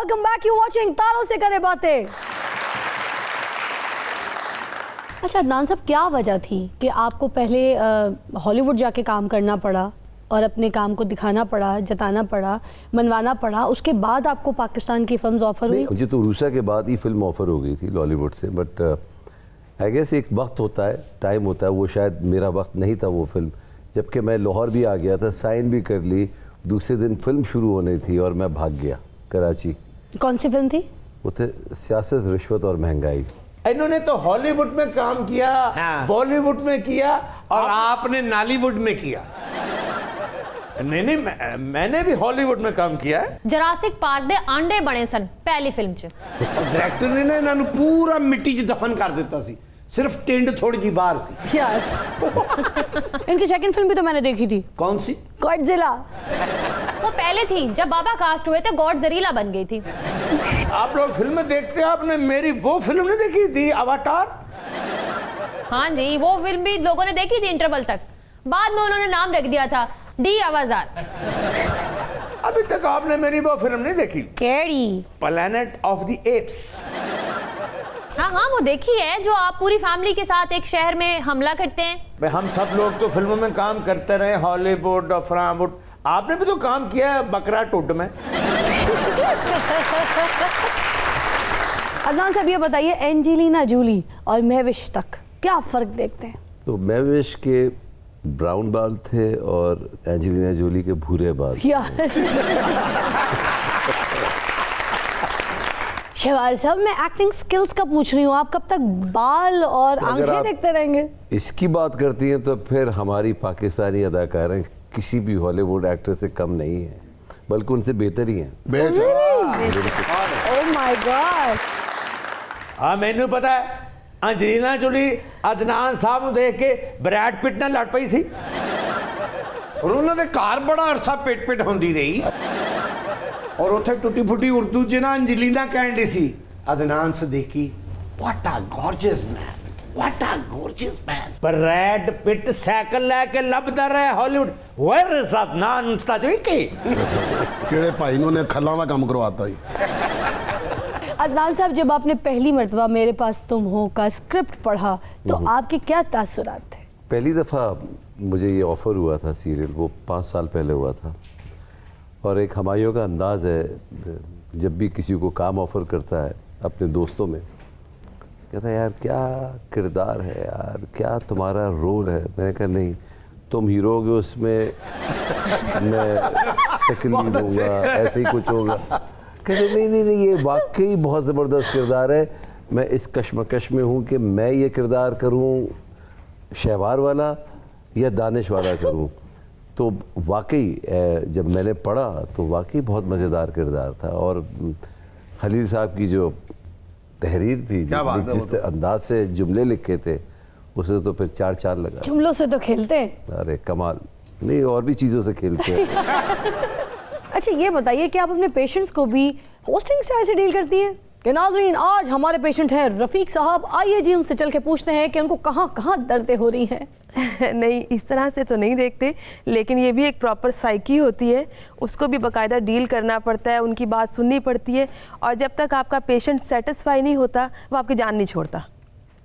Welcome back, you watching तारों से करे बातें। अच्छा अदनान साहब, क्या वजह थी कि आपको पहले हॉलीवुड जाके काम करना पड़ा और अपने काम को दिखाना पड़ा, जताना पड़ा, मनवाना पड़ा, उसके बाद आपको पाकिस्तान की फिल्म्स ऑफर हुई? मुझे तो रूसा के बाद ही फिल्म ऑफर हो गई थी लॉलीवुड से, बट आई गेस एक वक्त होता है, टाइम होता है, वो शायद मेरा वक्त नहीं था वो फिल्म। जबकि मैं लाहौर भी आ गया था, साइन भी कर ली, दूसरे दिन फिल्म शुरू होनी थी और मैं भाग गया कराची। कौन सी फिल्म थी? वो थे सियासत, रिश्वत और महंगाई। इन्होंने तो हॉलीवुड में काम किया, हाँ। बॉलीवुड में किया और आपने नॉलीवुड में किया। नहीं, मैंने भी हॉलीवुड में काम किया है। जरासिक पार्क दे आंडे बने सन पहली फिल्म च। और डायरेक्टर ने ना इन्होंने पूरा मिट्टी च दफन कर दिता सी, सिर्फ टिंड थोड़ी जी बाहर सी। यस। इनकी सेकंड फिल्म भी तो मैंने देखी थी। कौन सी? गॉडजिला। वो पहले थी, जब बाबा कास्ट हुए थे गॉडजिला बन गई थी। आप लोग फिल्में देखते हैं, आपने मेरी वो फिल्म नहीं देखी थी अवाटार? हाँ जी, वो फिल्म भी लोगों ने देखी थी इंटरवल तक, बाद में उन्होंने नाम रख दिया था डी आवाज़ार। अभी तक आपने मेरी वो फिल्म नहीं देखी? केड़ी? Planet of the apps. हाँ हाँ, वो देखी है, जो आप पूरी फैमिली के साथ एक शहर में हमला करते हैं। भाई हम सब लोग तो फिल्मों में काम करते रहे, हॉलीवुड और फ्रांवुड। आपने भी तो काम किया है बकरा टुड में। अदनान साहब ये बताइए, एंजेलिना जूली और महविश तक क्या फर्क देखते हैं? तो महविश के ब्राउन बाल थे और एंजेलिना जोली के भूरे बाल। शहबाज साहब, मैं एक्टिंग स्किल्स का पूछ रही हूँ, आप कब तक बाल और तो अगर आंखें आप देखते रहेंगे? इसकी बात करती हैं तो फिर हमारी पाकिस्तानी अदाकारें किसी भी हॉलीवुड एक्टर से कम नहीं है, बल्कि उनसे बेहतर ही हैं। Oh my God. हाँ मैनू पता है, एंजेलिना जोली अदनान साहब ਨੂੰ देख के ब्रैड पिट ਨਾਲ लड़ पई सी। और उन्होंने घर बड़ा अरसा पेट पेट होंदी रही, और उथे टुटी फुटी उर्दू च ना अंजलिना कहंदी सी Adnan Siddiqui, what a gorgeous man, what a gorgeous man. Brad Pitt cycle लेके लभदा रहे Hollywood, where is Adnan Siddiqui. ਕਿਹੜੇ ਭਾਈ ਨੂੰ ਨੇ ਖੱਲਾਂ ਦਾ ਕੰਮ ਕਰਵਾਤਾ ਜੀ। अदनान साहब, जब आपने पहली मर्तबा मेरे पास तुम हो का स्क्रिप्ट पढ़ा तो आपके क्या तासुरात थे? पहली दफ़ा मुझे ये ऑफ़र हुआ था सीरियल, वो 5 साल पहले हुआ था। और एक हमायों का अंदाज़ है, जब भी किसी को काम ऑफ़र करता है अपने दोस्तों में, कहता है यार क्या किरदार है यार, क्या तुम्हारा रोल है। मैंने कहा नहीं, तुम हीरो होगे उसमें, मैं शक्ल लूँगा, ऐसे ही कुछ होगा। कहते नहीं, ये वाकई बहुत ज़बरदस्त किरदार है, मैं इस कश्मकश में हूँ कि मैं ये किरदार करूँ शहवार वाला या दानिश वाला करूँ। तो वाकई जब मैंने पढ़ा तो वाकई बहुत मज़ेदार किरदार था। और खलील साहब की जो तहरीर थी, जिस अंदाज से जुमले लिखे थे, उसे तो फिर 4 लगा। जुमलों से तो खेलते हैं। अरे कमाल, नहीं और भी चीज़ों से खेलते हैं। अच्छा ये बताइए कि आप अपने पेशेंट्स को भी होस्टिंग से ऐसे डील करती हैं कि नाजरीन आज हमारे पेशेंट हैं रफ़ीक साहब, आइए जी उनसे चल के पूछते हैं कि उनको कहाँ कहाँ दर्दें हो रही हैं। नहीं, इस तरह से तो नहीं देखते, लेकिन ये भी एक प्रॉपर साइकी होती है, उसको भी बाकायदा डील करना पड़ता है, उनकी बात सुननी पड़ती है, और जब तक आपका पेशेंट सेटिस्फाई नहीं होता वो आपकी जान नहीं छोड़ता।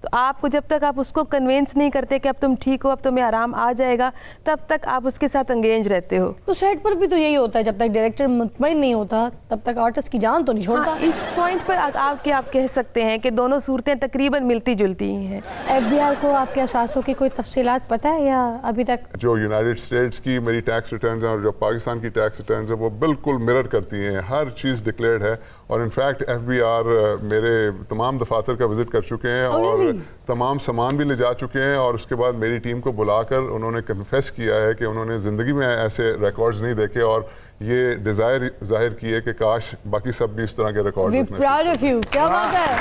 तो आपको जब तक आप उसको कन्विंस नहीं करते कि अब तुम ठीक हो, अब तुम्हें आराम आ जाएगा, तब तक आप उसके साथ एंगेज रहते हो। तो सेट पर भी तो यही होता है, जब तक डायरेक्टर मुतमईन नहीं होता तब तक आर्टिस्ट की जान तो नहीं छोड़ता। हाँ, इस पॉइंट पर आप कह सकते हैं कि दोनों सूरतें तकरीबन मिलती जुलती ही हैं। FBI को आपके असासों की कोई तफसीलात पता है या अभी तक? जो यूनाइटेड स्टेट्स की मेरी टैक्स रिटर्न्स हैं और जो पाकिस्तान की टैक्स रिटर्न्स हैं वो बिल्कुल मिरर करती हैं, हर चीज़ डिक्लेयर्ड है। और इनफैक्ट FBR मेरे तमाम दफातर का विज़िट कर चुके हैं और तमाम सामान भी ले जा चुके हैं, और उसके बाद मेरी टीम को बुलाकर उन्होंने कन्फेस किया है कि उन्होंने ज़िंदगी में ऐसे रिकॉर्ड्स नहीं देखे, और ये डिज़ायर जाहिर की है कि काश बाकी सब भी इस तरह के record. We proud of you. क्या बात है।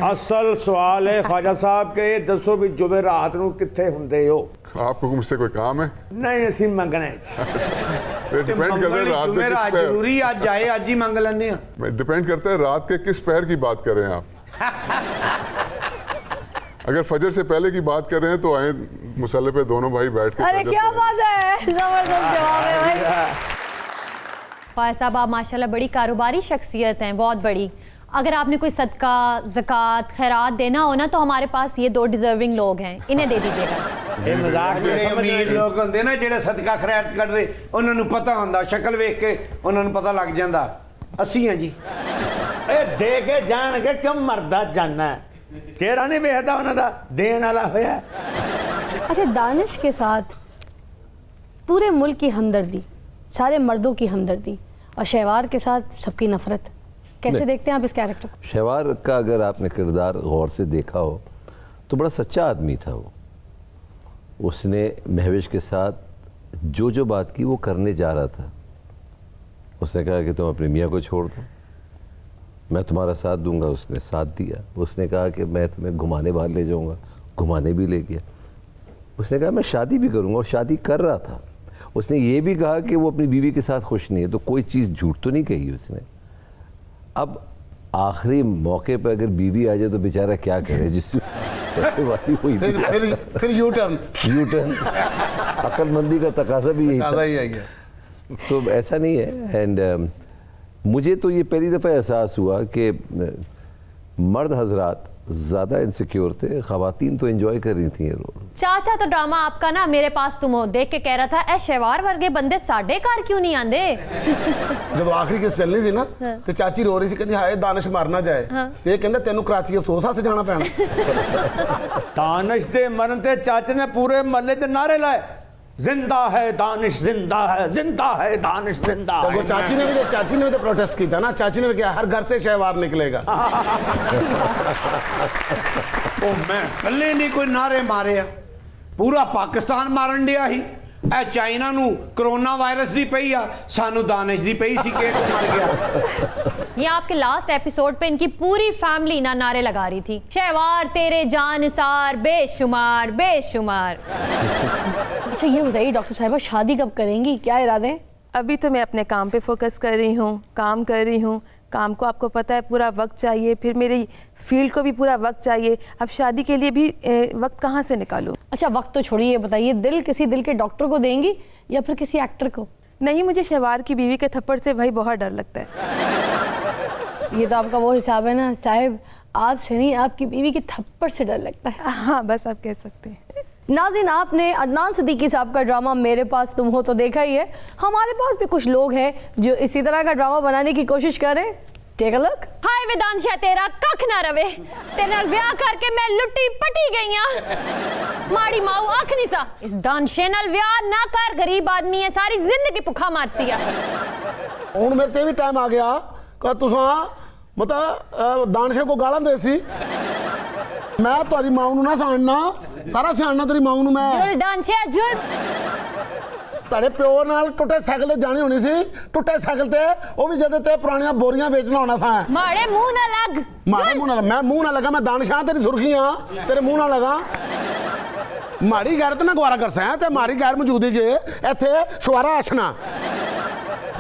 असल सवाल है ख्वाजा साहब के, दसो भी जुमेरात नूं कित्थे हुंदे हो? आपको मुझसे कोई काम है? नहीं असीं मंगने डिपेंड करता है रात में किस पैर। जरूरी आज जाए, आज ही मंग लेने। डिपेंड करता है रात के किस पैर की बात कर रहे हैं आप। अगर फजर से पहले की बात कर रहे हैं तो आए मुसल्ले पे दोनों भाई बैठ के। अरे क्या बात है, जबरदस्त जवाब है भाई। फायद साहब आप माशाल्लाह बड़ी कारोबारी शख्सियत हैं, बहुत बड़ी। अगर आपने कोई सदका, ज़कात, खैरात देना हो ना तो हमारे पास ये 2 डिजर्विंग लोग हैं, इन्हें दे दीजिएगा। ਇਹ ਮਜ਼ਾਕ ਜਿਹੜੇ ਨਹੀਂ ਅਮੀਰ ਸਮਝਦੇ ਲੋਕ ਹੁੰਦੇ ਨਾ ਜਿਹੜੇ ਸਦਕਾ ਖੈਰਾਤ ਕਰਦੇ, ਉਹਨਾਂ ਨੂੰ ਪਤਾ ਹੁੰਦਾ, ਸ਼ਕਲ ਵੇਖ ਕੇ ਉਹਨਾਂ ਨੂੰ ਪਤਾ ਲੱਗ ਜਾਂਦਾ ਅਸੀਂ ਹਾਂ ਜੀ। ਇਹ ਦੇ ਕੇ ਜਾਣਗੇ ਕਿਉਂ ਮਰਦਾ ਜਾਨਾ ਚਿਹਰਾ ਨਹੀਂ ਵੇਖਦਾ ਉਹਨਾਂ ਦਾ ਦੇਣ ਵਾਲਾ ਹੋਇਆ। अच्छा, दानिश के साथ पूरे मुल्क की हमदर्दी, सारे मर्दों की हमदर्दी, और शहवार के साथ सबकी नफरत, कैसे नहीं। देखते हैं आप इस कैरेक्टर को? शहवार का अगर आपने किरदार गौर से देखा हो तो बड़ा सच्चा आदमी था वो। उसने महविश के साथ जो जो बात की वो करने जा रहा था। उसने कहा कि तुम अपने मियाँ को छोड़ दो, मैं तुम्हारा साथ दूंगा। उसने साथ दिया। उसने कहा कि मैं तुम्हें घुमाने बाहर ले जाऊंगा, घुमाने भी ले गया। उसने कहा मैं शादी भी करूंगा, और शादी कर रहा था। उसने ये भी कहा कि वो अपनी बीवी के साथ खुश नहीं है, तो कोई चीज़ झूठ तो नहीं कही उसने। अब आखिरी मौके पर अगर बीवी आ जाए तो बेचारा क्या करे, जिसमें पैसे वाली हुई थी। फिर यू टर्न अक्लमंदी का तकाजा भी यही था। ही है ये। तो ऐसा नहीं है। एंड मुझे तो ये पहली दफ़ा एहसास हुआ कि मर्द हजरात ज़्यादा इनसिक्योर थे, ख़वातीन तो एंजॉय कर रही थी ये रोल। चाचा तो ड्रामा आपका ना मेरे पास तुम हो देख के कह रहा था ए शहवार वर्गे बंदे साडे घर क्यों नहीं आंदे। ਜਦੋਂ ਆਖਰੀ ਕਿਸ ਚੱਲਣੀ ਸੀ ਨਾ ਤੇ ਚਾਚੀ ਰੋ ਰਹੀ ਸੀ, ਕਹਿੰਦੀ ਹਾਏ ਦਾਨਿਸ਼ ਮਰ ਨਾ ਜਾਏ, ਤੇ ਇਹ ਕਹਿੰਦਾ ਤੈਨੂੰ ਕਰਾਚੀ ਅਫਸੋਸ ਹੱਸ ਜਾਣਾ ਪੈਣਾ। दानिश दे मरण ते चाचे ने पूरे महल्ले च नारे लाए, जिंदा है दानिश, जिंदा है, जिंदा है दानिश, जिंदा तो वो है। चाची ने भी तो प्रोटेस्ट किया ना। चाची ने भी किया, हर घर से शहवार निकलेगा। ਉਹ ਮੈਂ ਇਕੱਲੇ ਨਹੀਂ ਕੋਈ ਨਾਰੇ ਮਾਰੇ ਆ, ਪੂਰਾ ਪਾਕਿਸਤਾਨ ਮਾਰਨ ਡਿਆ ਸੀ। ਇਹ ਚਾਈਨਾ ਨੂੰ ਕਰੋਨਾ ਵਾਇਰਸ ਦੀ ਪਈ ਆ, ਸਾਨੂੰ ਦਾਨਿਸ਼ ਦੀ ਪਈ ਸੀ ਕਿ ਮਰ ਗਿਆ। ये आपके लास्ट एपिसोड पे इनकी पूरी फैमिली ना नारे लगा रही थी, शहवार तेरे जानसार बेशुमार बेशुमार। अच्छा ये बताइए डॉक्टर साहिबा, शादी कब करेंगी, क्या इरादे हैं? अभी तो मैं अपने काम पे फोकस कर रही हूँ, काम कर रही हूँ। काम को आपको पता है पूरा वक्त चाहिए, फिर मेरी फील्ड को भी पूरा वक्त चाहिए। अब शादी के लिए भी वक्त कहाँ से निकालूं? अच्छा वक्त तो छोड़िए, ये बताइए दिल किसी दिल के डॉक्टर को देंगी या फिर किसी एक्टर को? नहीं, मुझे शहवार की बीवी के थप्पड़ से भाई बहुत डर लगता है। ये तो आपका वो हिसाब है ना साहिब, आपसे नहीं आपकी बीवी के थप्पड़ से डर लगता है। हाँ बस आप कह सकते हैं। नाज़रीन, आपने अदनान सिद्दीकी साहब का ड्रामा मेरे पास तुम हो तो देखा ही है। हमारे पास भी कुछ लोग हैं जो इसी तरह का ड्रामा बनाने की कोशिश कर रहे हैं। Take a look. हाय वेदांशा तेरा कख ना रवे, तेरे नाल ब्याह करके मैं लुटी पटी गई हां। माड़ी माऊ आख नहीं सा, इस दानशे नाल ब्याह ना कर, गरीब आदमी है, सारी जिंदगी भुखा मारसी आ। ਹੁਣ ਮੇਰੇ ਤੇ ਵੀ ਟਾਈਮ ਆ ਗਿਆ ਕਿ ਤੁਸੀਂ ਮਤਲਬ ਦਾਨਿਸ਼ ਕੋ ਗਾਲਾਂ ਦੇ ਸੀ। ਮੈਂ ਤੁਹਾਡੀ ਮਾਂ ਨੂੰ ਨਾ ਸਾਣਨਾ, ਸਾਰਾ ਸਿਆਣਨਾ ਤੇਰੀ ਮਾਂ ਨੂੰ ਮੈਂ। जुल दानशे जुल। ਤੁਹਾਡੇ ਪਿਓ ਨਾਲ ਟੁੱਟੇ ਸਾਈਕਲ ਤੇ ਜਾਣੀ ਹੋਣੀ ਸੀ, ਟੁੱਟੇ ਸਾਈਕਲ ਤੇ, ਉਹ ਵੀ ਜਦੋਂ ਤੇ ਪੁਰਾਣੀਆਂ ਬੋਰੀਆਂ ਵੇਚਣਾ ਹੋਣਾ ਸਾਂ। माड़े मुंह ना लग। ਮਾੜੇ ਮੂੰਹ ਨਾਲ ਮੈਂ ਮੂੰਹ ਨਾਲ ਲਗਾ, ਮੈਂ ਦਾਨਿਸ਼ਾਂ ਤੇਰੀ ਸੁਰਖੀਆਂ ਤੇਰੇ ਮੂੰਹ ਨਾਲ ਲਗਾ। ਮਾੜੀ ਗੈਰਤ ਨਾ ਗਵਾਰਾ ਕਰ ਸੈਂ ਤੇ ਮਾੜੀ ਗੈਰ ਮੌਜੂਦੀ ਜੇ ਇੱਥੇ ਸ਼ਵਾਰਾ ਅਛਣਾ।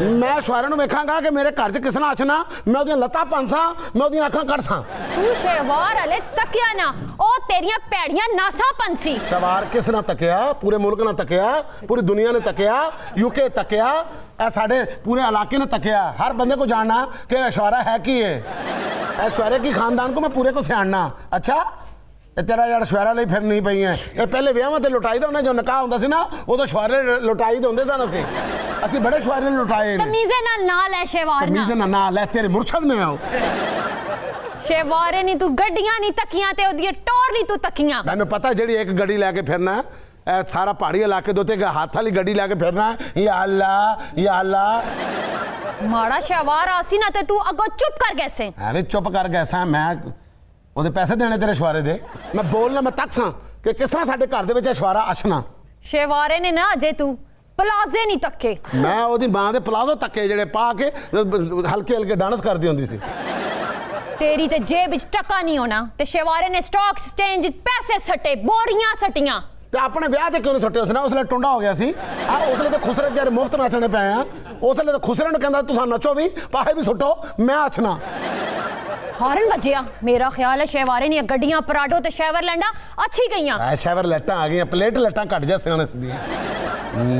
ਮੈਂ ਸ਼ਵਾਰੇ ਨੂੰ ਵੇਖਾਂਗਾ ਕਿ ਮੇਰੇ ਘਰ 'ਚ ਕਿਸ ਨਾਲ ਅਛਣਾ, ਮੈਂ ਉਹਦੀਆਂ ਲੱਤਾਂ ਪੰਸਾਂ, ਮੈਂ ਉਹਦੀਆਂ ਅੱਖਾਂ ਕੱਢਸਾਂ। तू शहवार हले तकिया ना, ओ तेरियां पैड़ियां नासा पंसी। ਸ਼ਵਾਰ ਕਿਸ ਨਾਲ ਤੱਕਿਆ? ਪੂਰੇ ਮੁਲਕ ਨਾਲ ਤੱਕਿਆ, ਪੂਰੀ ਦੁਨੀਆ ਨੇ ਤੱਕਿਆ, यूके ਤੱਕਿਆ, ਇਹ ਸਾਡੇ ਪੂਰੇ ਇਲਾਕੇ ਨੇ ਤੱਕਿਆ। ਹਰ ਬੰਦੇ को जानना कि ऐश्वर्या है की है। ऐश्वर्या की खानदान को मैं पूरे को सियाणना। अच्छा ਇਹ ਤੇਰਾ ਯਾਰ ਸ਼ਵਾਰਾ ਲਈ ਫਿਰ ਨਹੀਂ ਪਈਆਂ। ਇਹ ਪਹਿਲੇ ਵਿਆਹਾਂ ਤੇ ਲੁਟਾਈ ਦਾ ਉਹਨੇ ਜੋ ਨਿਕਾਹ ਹੁੰਦਾ ਸੀ ਨਾ, ਉਦੋਂ ਸ਼ਵਾਰੇ ਲੁਟਾਈ ਦੇ ਹੁੰਦੇ ਸਨ। ਅਸੀਂ ਬੜੇ ਸ਼ਵਾਰੇ ਲੁਟਾਏ ਨੇ। तमीज़े ना ले शहवार ਤਮੀਜ਼ ना। ਨਾ ਲੈ, ਤੇਰੇ ਮੁਰਸ਼ਦ में आओ। शहवारे नहीं तू गड्डियां नहीं तकियां ते ओदी टोर नहीं तू तकियां। ਮੈਨੂੰ ਪਤਾ ਜਿਹੜੀ ਇੱਕ ਗੱਡੀ ਲੈ ਕੇ ਫਿਰਨਾ, ਇਹ ਸਾਰਾ ਪਹਾੜੀ ਇਲਾਕੇ ਦੇ ਉੱਤੇ ਹੱਥ ਵਾਲੀ ਗੱਡੀ ਲੈ ਕੇ ਫਿਰਨਾ। ਯਾ ਅੱਲਾ माड़ा शहवार आसी ना ते तू अगो चुप कर गैसे। ਐਵੇਂ ਚੁੱਪ ਕਰ ਗਿਆ ਸਾਂ। ਮੈਂ ਉਹਦੇ ਪੈਸੇ ਦੇਣੇ ਤੇਰੇ ਸ਼ਵਾਰੇ ਦੇ। ਮੈਂ ਬੋਲਣਾ, ਮੈਂ ਤੱਕ ਸਾਂ ਕਿ ਕਿਸ ਤਰ੍ਹਾਂ ਸਾਡੇ ਘਰ ਦੇ ਵਿੱਚ ਸ਼ਵਾਰਾ ਅਛਣਾ। शहवारे ने ना अजे तू प्लाजे नहीं तके। ਮੈਂ ਉਹਦੀ ਮਾਂ ਦੇ ਪਲਾਜ਼ੋ ਤੱਕੇ ਜਿਹੜੇ ਪਾ ਕੇ ਹਲਕੇ ਹਲਕੇ ਡਾਂਸ ਕਰਦੀ ਹੁੰਦੀ ਸੀ। तेरी ते जेब विच टका नहीं होना ते शहवारे ने स्टॉक एक्सचेंज पैसे सटे, बोरियां सटियां। ਤੇ ਆਪਣੇ ਵਿਆਹ ਤੇ ਕਿਉਂ ਨਹੀਂ ਸੁੱਟੇ? ਉਸਨੇ ਉਸਲੇ ਟੁੰਡਾ ਹੋ ਗਿਆ ਸੀ। ਆ ਉਸਲੇ ਤੇ ਖੁਸਰੇ ਜਿਹੜੇ ਮੁਫਤ ਨੱਚਣੇ ਪਏ ਆ, ਉਸਲੇ ਤੇ ਖੁਸਰੇ ਨੂੰ ਕਹਿੰਦਾ ਤੁਸੀਂ ਨੱਚੋ ਵੀ, ਪਾਹੇ ਵੀ ਸੁੱਟੋ, ਮੈਂ ਅਛਣਾ। हारन बजिया मेरा ख्याल है शहवारे ने गड्डियां पराडो ते शैवर लैंडा अच्छी गईयां शैवर लाइटां आ गई प्लेट लाइटां घट जा सियाने ਦੀਆਂ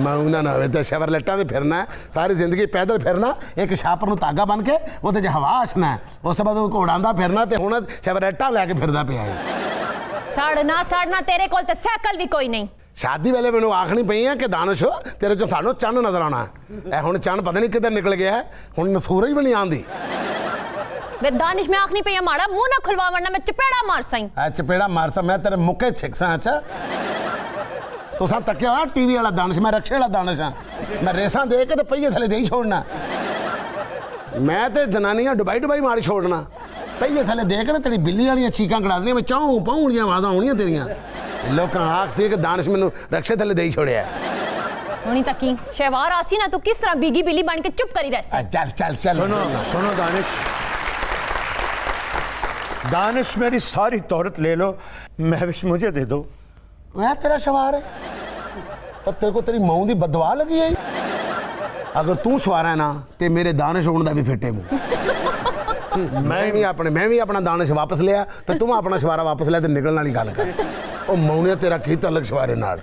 माउना ना होवे तो शैवर लाइटां ते फिरना है सारी जिंदगी पैदल फिरना एक छापर ਨੂੰ धागा बन के ਉਹਦੇ 'ਚ ਹਵਾ ਆਛਣਾ ਉਸ ਤੋਂ ਬਾਅਦ ਉਹ ਘੋੜਾਂਦਾ ਫਿਰਨਾ ਤੇ ਹੁਣ ਸ਼ੈवर ਲਾइटां ਲੈ ਕੇ ਫਿਰਦਾ ਪਿਆ ਹੈ साड़ना तेरे कोल ते साइकिल भी कोई नहीं शादी वेले मैनू आखनी पई है कि दानिश तेरे चो सानू चंद नजर आना है हुण चंद पता नहीं किधर निकल गया है हुण सूरज भी नहीं आंदी वे दानिश में आखनी पई माड़ा मुंह ना खुलवा वरना मैं चपेड़ा मार सई चपेड़ा मारसा मैं तेरे मुके छिकसा अच्छा तुसा तकिया होया टीवी वाला दानिश मैं रक्षे वाला दानिश हाँ मैं रेसा दे के ते पहिए थले दे ही छोड़ना मैं ते जनानियां डुबाई डुबाई मार छोड़ना पहिए थले दे के ना तेरी बिल्ली वाली चीकां कढ़ा देनियां मैं चाहूं पाऊं दियां आवाज़ां आउणियां तेरियां लोग आख सी कि दानिश मैनू रक्षे थले दे ही छोड़िया हुणी तकी शहवार आसी ना तू किस तरह बीगी बिल्ली बन के चुप करी रहसी चल चल चल सुनो सुनो दानिश दानिश मेरी सारी तोहरत ले लो महविश मुझे दे दो वह तेरा शवार है और तेरे को तेरी मां दी बदवा लगी है अगर तू शवार है ना ते मेरे दानिश होने का भी फिटे मुंह मैं भी अपना दानिश वापस लिया तो तुम अपना शवारा वापस लिया तो निकलने वाली गल कर ਉਹ ਮੌਨੇ ਤੇਰਾ ਕੀ ਤਲਕ ਸ਼ਵਾਰੇ ਨਾਲ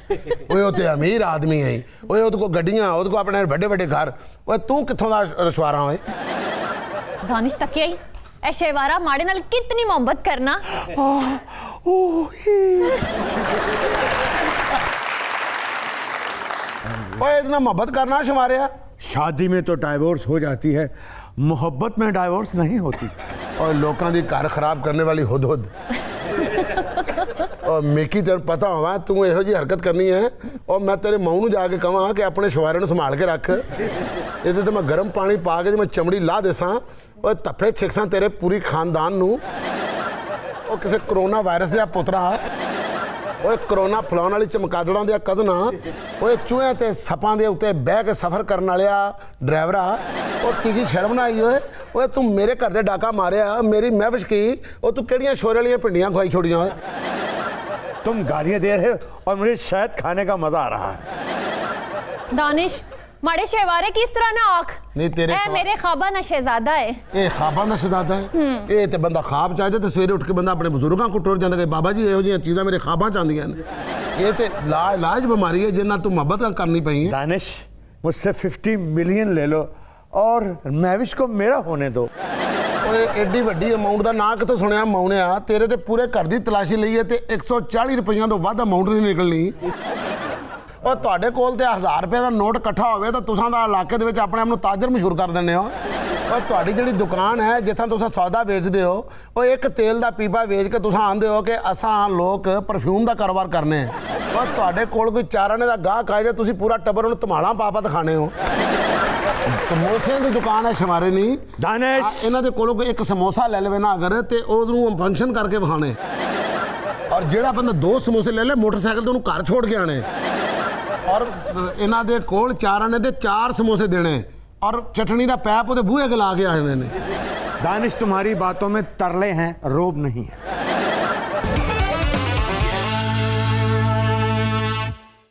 ਓਏ ਉਹ ਤੇ ਅਮੀਰ ਆਦਮੀ ਹੈ ਓਏ ਉਹਦੇ ਕੋ ਗੱਡੀਆਂ ਉਹਦੇ ਕੋ ਆਪਣੇ ਵੱਡੇ ਵੱਡੇ ਘਰ ਓਏ ਤੂੰ ਕਿੱਥੋਂ ਦਾ ਸ਼ਵਾਰਾ ਓਏ दानिश तकिया ही ए शहवारा माड़े नाल कितनी मोहब्बत करना ओए इतना मोहब्बत करना शवारिया शादी में तो डाइवोर्स हो जाती है मोहब्बत में डाइवोर्स नहीं होती और लोगों की घर खराब करने वाली हुद हुद और मेकी तेरे पता होवा तू यहो जी हरकत करनी है और मैं तेरे मां नूं जाके कहां कि अपने शवारे नूं संभाल के रख ये तो मैं गर्म पानी पा के मैं चमड़ी ला देसा और तफे छिकसा तेरे पूरी खानदान नूं और किसी कोरोना वायरस का पुत्रा ओए कोरोना फैलाने वाली चमकादड़ों दिया कदना ओए चूहे ते सपां दे उत्ते बह के सफ़र करने वालिया ड्राइवरा और तिगी शर्म ना आई ओए ओए तू मेरे घर दे डाका मारिया मेरी महविश की और तू केड़ियां शोरे वालियां भिंडियां खुआई छोड़ियां ओए तुम गालियां दे रहे हो और मुझे शहद खाने का मजा आ रहा है दानिश माड़े शहवारे की इस तरह ना आख नहीं तेरे ए मेरे ख्वाबा ना शहजादा है ये ख्वाबा ना शहजादा है ये ते बंदा ख्वाब चाहते तो सवेरे उठ के बंदा अपने बुजुर्गों को टुर जाता कि बाबा जी यहो जी चीज़ां मेरे ख्वाबा चाहदियां ने ये ते लाइलाज बीमारी है जिन्ना तू मोहब्बत करनी पई है दानिश मुझसे 50 मिलियन ले लो और महविश को मेरा होने दो ओए एडी वड्डी अमाउंट का ना कितों सुनिया मौनिया तेरे ते पूरे घर की तलाशी ਲਈ है ते 140 रुपइयां तो ਵੱਧ अमाउंट नहीं निकलनी और ਤੁਹਾਡੇ ਕੋਲ ਤੇ 1000 ਰੁਪਏ ਦਾ ਨੋਟ ਇਕੱਠਾ ਹੋਵੇ ਤਾਂ ਤੁਸੀਂ ਦਾ ਇਲਾਕੇ ਦੇ ਵਿੱਚ ਆਪਣੇ ਆਪ ਨੂੰ ਤਾਜਰ ਮਸ਼ਹੂਰ ਕਰ ਦਿੰਦੇ ਹੋ और ਤੁਹਾਡੀ ਜਿਹੜੀ ਦੁਕਾਨ ਹੈ ਜਿੱਥਾਂ ਤੁਸੀਂ ਸੌਦਾ ਵੇਚਦੇ ਹੋ ਉਹ ਇੱਕ ਤੇਲ ਦਾ ਪੀਪਾ ਵੇਚ ਕੇ ਤੁਸੀਂ ਆਂਦੇ ਹੋ ਕਿ ਅਸਾਂ ਲੋਕ ਪਰਫਿਊਮ ਦਾ ਕਾਰੋਬਾਰ ਕਰਨੇ ਆ और ਤੁਹਾਡੇ ਕੋਲ ਕੋਈ ਚਾਰਾਣੇ ਦਾ ਗਾਹਕ ਆਏ ਜੇ ਤੁਸੀਂ ਪੂਰਾ ਟੱਬਰ ਨੂੰ ਧਮਾਲਾਂ ਪਾ ਦਿਖਾਣੇ ਹੋ ਸਮੋਸਿਆਂ ਦੀ ਦੁਕਾਨ ਹੈ ਸ਼ਮਾਰੇ ਨਹੀਂ दानिश ਇਹਨਾਂ ਦੇ ਕੋਲੋਂ ਕੋਈ ਇੱਕ ਸਮੋਸਾ ਲੈ ਲਵੇ ਨਾ ਅਗਰ ਤੇ ਉਹਨੂੰ ਫੰਕਸ਼ਨ ਕਰਕੇ ਵਿਖਾਣੇ और ਜਿਹੜਾ ਬੰਦਾ 2 ਸਮੋਸੇ ਲੈ ਲੈ ਮੋਟਰਸਾਈਕਲ ਤੇ ਉਹਨੂੰ ਘਰ ਛੋੜ ਕੇ ਆਣੇ और इन्हां दे कोल 4 आने दे 4 समोसे देने और चटनी का पैप वो बूहे के ला के आए ने दानिश तुम्हारी बातों में तरले हैं रोब नहीं है